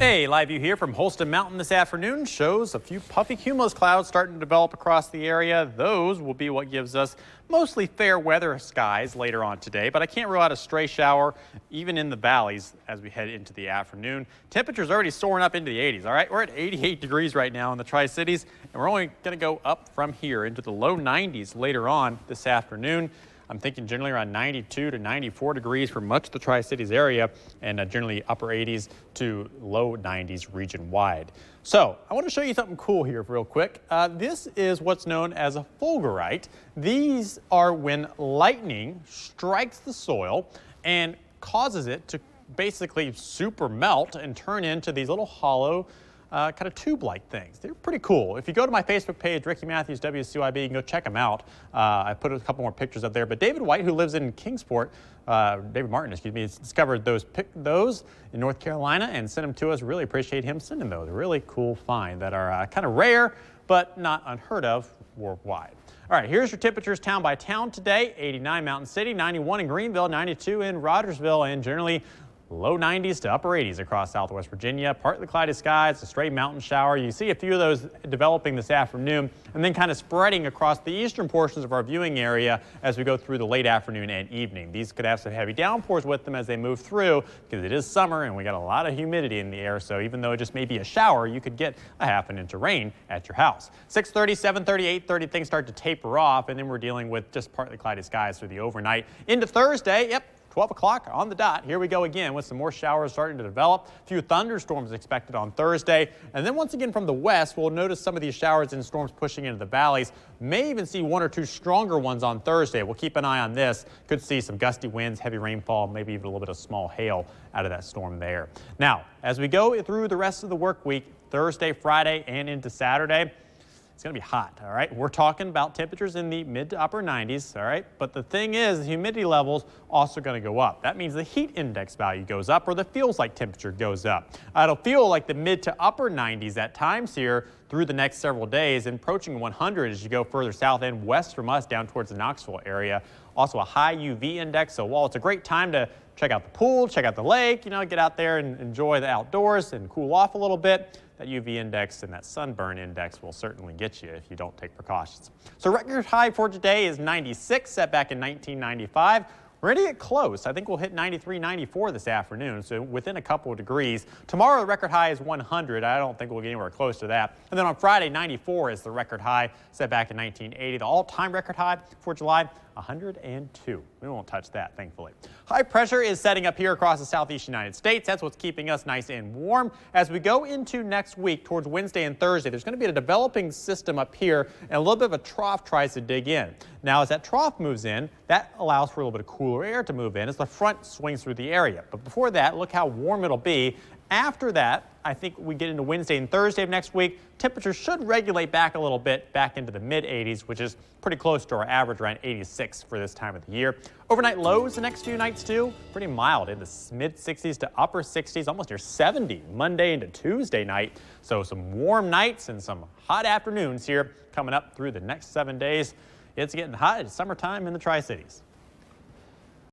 Hey, live view here from Holston Mountain this afternoon shows a few puffy cumulus clouds starting to develop across the area. Those will be what gives us mostly fair weather skies later on today, but I can't rule out a stray shower even in the valleys as we head into the afternoon. Temperatures already soaring up into the 80s. All right, we're at 88 degrees right now in the Tri-Cities, and we're only going to go up from here into the low 90s later on this afternoon. I'm thinking generally around 92 to 94 degrees for much of the Tri-Cities area, and generally upper 80s to low 90s region-wide. So I want to show you something cool here real quick. This is what's known as a fulgurite. These are when lightning strikes the soil and causes it to basically super melt and turn into these little hollow kind of tube-like things. They're pretty cool. If you go to my Facebook page, Ricky Matthews, WCYB, you can go check them out. I put a couple more pictures up there. But David White, who lives in Kingsport, David Martin, excuse me, discovered those in North Carolina and sent them to us. Really appreciate him sending those. A really cool find that are kind of rare, but not unheard of worldwide. All right, here's your temperatures town by town today. 89 Mountain City, 91 in Greenville, 92 in Rogersville, and generally low 90s to upper 80s across southwest Virginia. Partly cloudy skies, a stray mountain shower. You see a few of those developing this afternoon and then kind of spreading across the eastern portions of our viewing area as we go through the late afternoon and evening. These could have some heavy downpours with them as they move through because it is summer and we got a lot of humidity in the air. So even though it just may be a shower, you could get a half an inch of rain at your house. 6:30, 7:30, 8:30, things start to taper off, and then we're dealing with just partly cloudy skies through the overnight. Into Thursday, 12 o'clock on the dot. Here we go again with some more showers starting to develop. A few thunderstorms expected on Thursday. And then once again from the west, we'll notice some of these showers and storms pushing into the valleys. May even see one or two stronger ones on Thursday. We'll keep an eye on this. Could see some gusty winds, heavy rainfall, maybe even a little bit of small hail out of that storm there. Now, as we go through the rest of the work week, Thursday, Friday, and into Saturday, it's going to be hot, all right? We're talking about temperatures in the mid to upper 90s, all right? But the thing is, the humidity levels also going to go up. That means the heat index value goes up, or the feels like temperature goes up. It'll feel like the mid to upper 90s at times here through the next several days, and approaching 100 as you go further south and west from us down towards the Knoxville area. Also a high UV index, so while it's a great time to check out the pool, check out the lake, get out there and enjoy the outdoors and cool off a little bit, that UV index and that sunburn index will certainly get you if you don't take precautions. So record high for today is 96, set back in 1995. We're going to get close. I think we'll hit 93, 94 this afternoon, so within a couple of degrees. Tomorrow, the record high is 100. I don't think we'll get anywhere close to that. And then on Friday, 94 is the record high, set back in 1980. The all-time record high for July, 102. We won't touch that, thankfully. High pressure is setting up here across the southeast United States. That's what's keeping us nice and warm. As we go into next week, towards Wednesday and Thursday, there's going to be a developing system up here, and a little bit of a trough tries to dig in. Now, as that trough moves in, that allows for a little bit of cooler air to move in as the front swings through the area. But before that, look how warm it'll be. After that, I think we get into Wednesday and Thursday of next week, temperatures should regulate back a little bit, back into the mid-80s, which is pretty close to our average around 86 for this time of the year. Overnight lows the next few nights too, pretty mild in the mid-60s to upper 60s, almost near 70 Monday into Tuesday night. So some warm nights and some hot afternoons here coming up through the next 7 days. It's getting hot. It's summertime in the Tri-Cities.